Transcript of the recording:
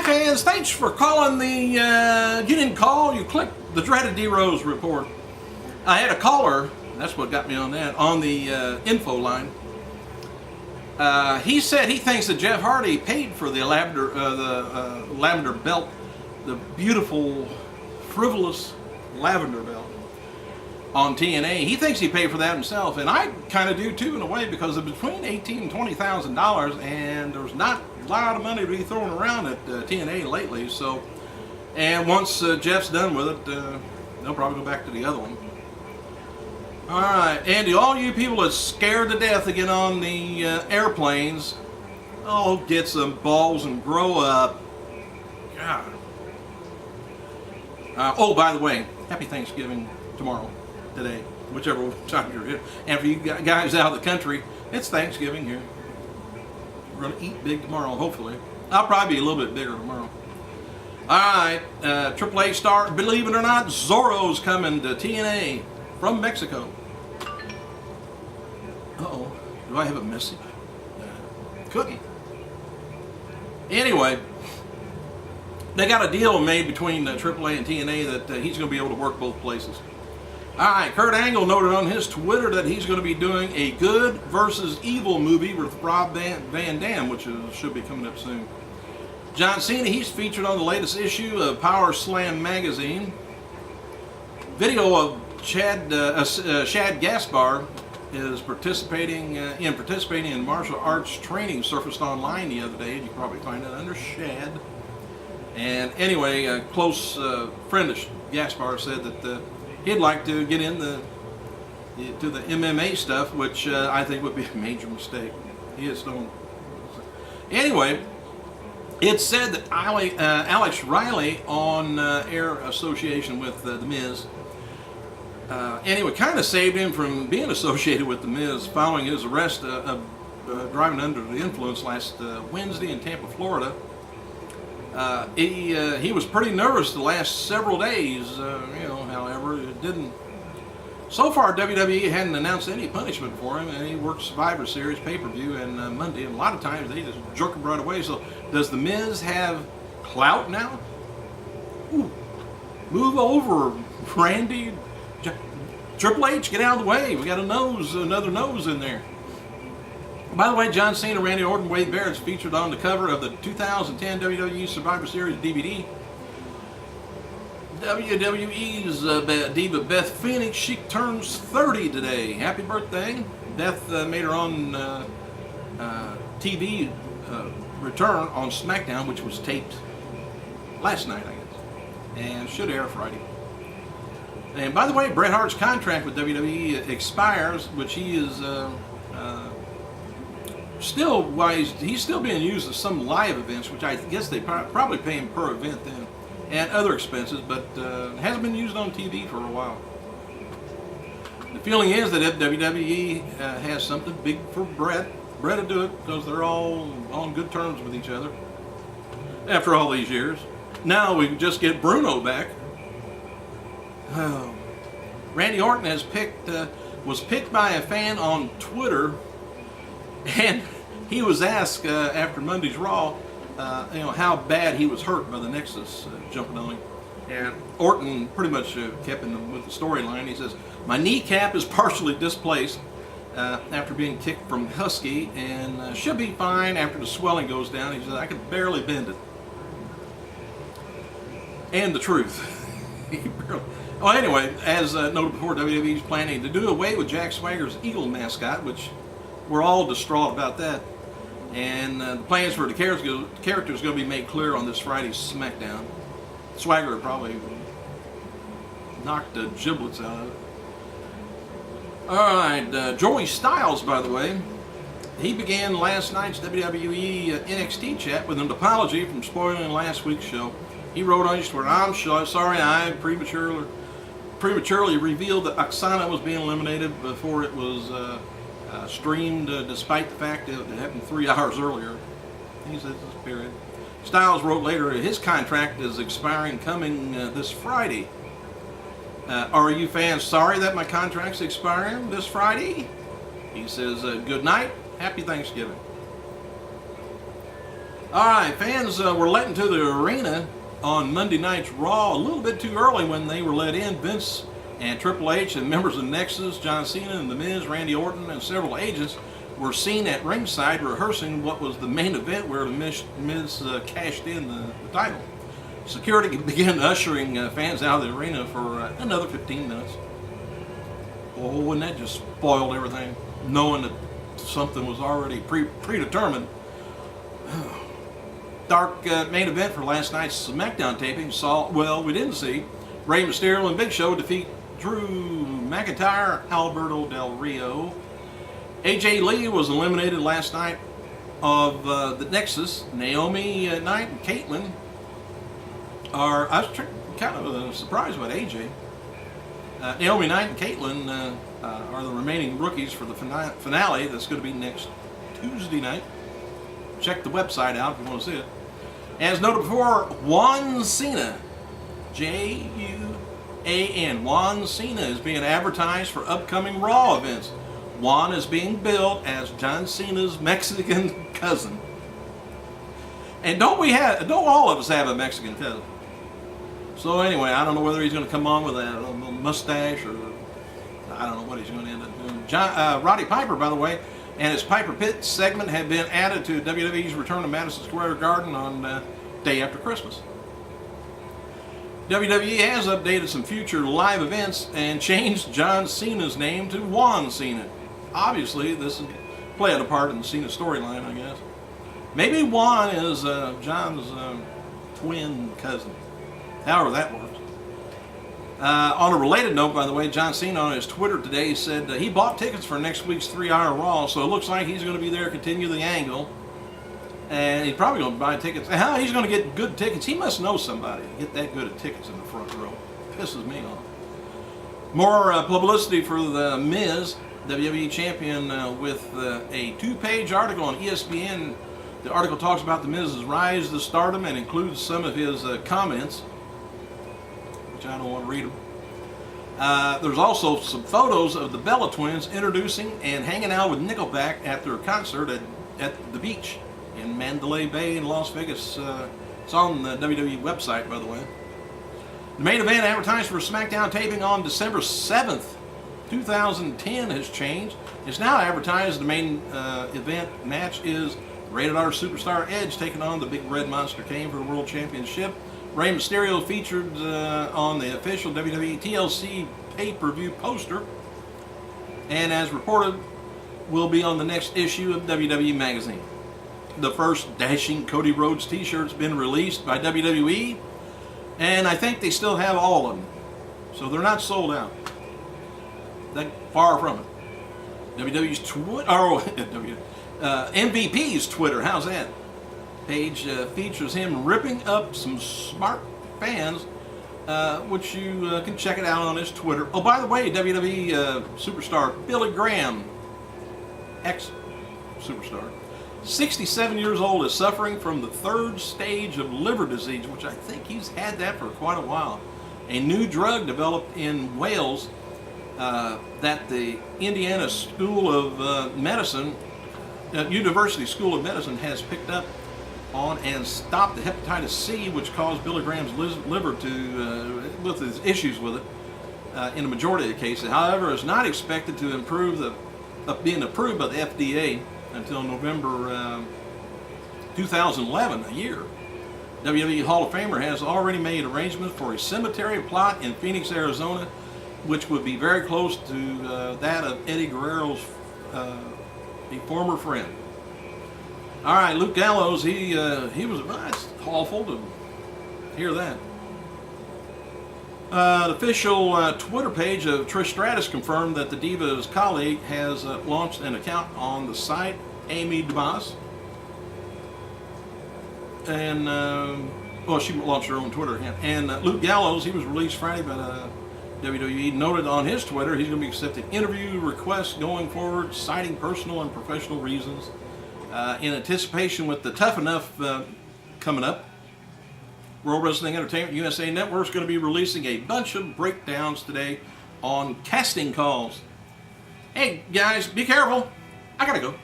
Hi fans, thanks for calling the, you didn't call, you clicked the dreaded D-Rose report. I had a caller, that's what got me on that, on the info line. He said he thinks that Jeff Hardy paid for the lavender belt, the beautiful, frivolous lavender belt on TNA. He thinks he paid for that himself, and I kind of do too in a way, because of between $18,000 and $20,000, and there's not a lot of money to be thrown around at TNA lately. So, and once Jeff's done with it, they'll probably go back to the other one. All right, Andy, all you people that's scared to death to get on the airplanes, oh, get some balls and grow up. God. Oh, by the way, happy Thanksgiving tomorrow, today, whichever time you're here. And for you guys out of the country, it's Thanksgiving here. We're going to eat big tomorrow, hopefully. I'll probably be a little bit bigger tomorrow. All right, Triple H star, believe it or not, Zorro's coming to TNA from Mexico. Uh-oh, do I have a message? Couldn't. Anyway, they got a deal made between AAA and TNA that he's going to be able to work both places. All right, Kurt Angle noted on his Twitter that he's going to be doing a good versus evil movie with Rob Van Dam, which should be coming up soon. John Cena, he's featured on the latest issue of Power Slam magazine. Video of Shad Gaspar is participating in martial arts training surfaced online the other day. You can probably find it under Shad. And anyway, a close friend of Gaspar said that he'd like to get in to the MMA stuff, which I think would be a major mistake. He is doing. Anyway, it's said that Alex Riley on air association with The Miz. Anyway, kind of saved him from being associated with The Miz following his arrest of driving under the influence last Wednesday in Tampa, Florida. He was pretty nervous the last several days, however, it didn't. So far, WWE hadn't announced any punishment for him, and he worked Survivor Series pay-per-view and Monday, and a lot of times they just jerk him right away. So, does The Miz have clout now? Ooh, move over, Randy. Triple H, get out of the way. We got another nose in there. By the way, John Cena, Randy Orton, Wade Barrett's featured on the cover of the 2010 WWE Survivor Series DVD. WWE's diva Beth Phoenix, she turns 30 today. Happy birthday. Beth made her own TV return on SmackDown, which was taped last night, I guess, and should air Friday. And by the way, Bret Hart's contract with WWE expires, which he is he's still being used at some live events, which I guess they probably pay him per event then, and other expenses, but hasn't been used on TV for a while. The feeling is that if WWE has something big for Bret will do it, because they're all on good terms with each other after all these years. Now we just get Bruno back. Oh. Randy Orton was picked by a fan on Twitter, and he was asked after Monday's Raw, how bad he was hurt by the Nexus jumping on him. And Orton pretty much kept in with the storyline. He says, "My kneecap is partially displaced after being kicked from Husky, and should be fine after the swelling goes down." He says, "I could barely bend it." And the truth. Well, anyway, as noted before, WWE is planning to do away with Jack Swagger's Eagle mascot, which we're all distraught about that. And the plans for the character is going to be made clear on this Friday's SmackDown. Swagger probably knocked the giblets out of it. All right, Joey Styles, by the way, he began last night's WWE NXT chat with an apology from spoiling last week's show. He wrote on his Twitter, "I'm sorry I prematurely revealed that Oksana was being eliminated before it was streamed, despite the fact that it happened 3 hours earlier." He says this period. Styles wrote later, his contract is expiring coming this Friday. "Are you fans sorry that my contract's expiring this Friday?" He says, "Good night, happy Thanksgiving." All right, fans were let into the arena on Monday night's Raw a little bit too early when they were let in. Vince and Triple H and members of Nexus, John Cena and The Miz, Randy Orton, and several agents were seen at ringside rehearsing what was the main event where The Miz cashed in the title. Security began ushering fans out of the arena for another 15 minutes. Oh, and that just spoiled everything, knowing that something was already predetermined. Dark main event for last night's SmackDown taping saw, well, we didn't see Rey Mysterio and Big Show defeat Drew McIntyre, Alberto Del Rio. AJ Lee was eliminated last night of the Nexus. Naomi Knight and Caitlyn I was kind of surprised about AJ. Naomi Knight and Caitlyn are the remaining rookies for the finale that's going to be next Tuesday night. Check the website out if you want to see it. As noted before, Juan Cena, Juan, Juan Cena is being advertised for upcoming Raw events. Juan is being billed as John Cena's Mexican cousin. And don't all of us have a Mexican cousin? So anyway, I don't know whether he's going to come on with a mustache or I don't know what he's going to end up doing. Roddy Piper, by the way, and his Piper Pit segment have been added to WWE's return to Madison Square Garden on day after Christmas. WWE has updated some future live events and changed John Cena's name to Juan Cena. Obviously, this is playing a part in the Cena storyline, I guess. Maybe Juan is John's twin cousin. However that works. On a related note, by the way, John Cena on his Twitter today said he bought tickets for next week's 3-hour Raw, so it looks like he's going to be there to continue the angle. And he's probably going to buy tickets. How he's going to get good tickets? He must know somebody to get that good at tickets in the front row. Pisses me off. More publicity for The Miz, WWE champion, with a 2-page article on ESPN. The article talks about The Miz's rise to stardom and includes some of his comments, which I don't want to read them. There's also some photos of the Bella Twins introducing and hanging out with Nickelback at their concert at the beach in Mandalay Bay in Las Vegas. It's on the WWE website, by the way. The main event advertised for SmackDown taping on December 7th, 2010 has changed. It's now advertised the main event match is Rated R Superstar Edge taking on the Big Red Monster Kane for the World Championship. Rey Mysterio featured on the official WWE TLC pay-per-view poster, and as reported, will be on the next issue of WWE Magazine. The first Dashing Cody Rhodes t-shirt's been released by WWE, and I think they still have all of them, so they're not sold out. That far from it. WWE's MVP's Twitter, how's that? Page features him ripping up some smart fans, which you can check it out on his Twitter. Oh, by the way, WWE superstar Billy Graham, ex-superstar, 67 years old, is suffering from the 3rd stage of liver disease, which I think he's had that for quite a while. A new drug developed in Wales that the Indiana School of Medicine, University School of Medicine has picked up on and stopped the hepatitis C, which caused Billy Graham's liver to, with his issues with it, in a majority of the cases. However, is not expected to improve being approved by the FDA until November 2011, a year. WWE Hall of Famer has already made arrangements for a cemetery plot in Phoenix, Arizona, which would be very close to that of Eddie Guerrero's a former friend. All right, Luke Gallows, he was, it's awful to hear that. The official Twitter page of Trish Stratus confirmed that the Diva's colleague has launched an account on the site, Amy DeMoss. And, well, she launched her own Twitter account. And Luke Gallows, he was released Friday by the WWE, noted on his Twitter he's going to be accepting interview requests going forward, citing personal and professional reasons. In anticipation with the Tough Enough coming up, World Wrestling Entertainment USA Network is going to be releasing a bunch of breakdowns today on casting calls. Hey guys, be careful. I gotta go.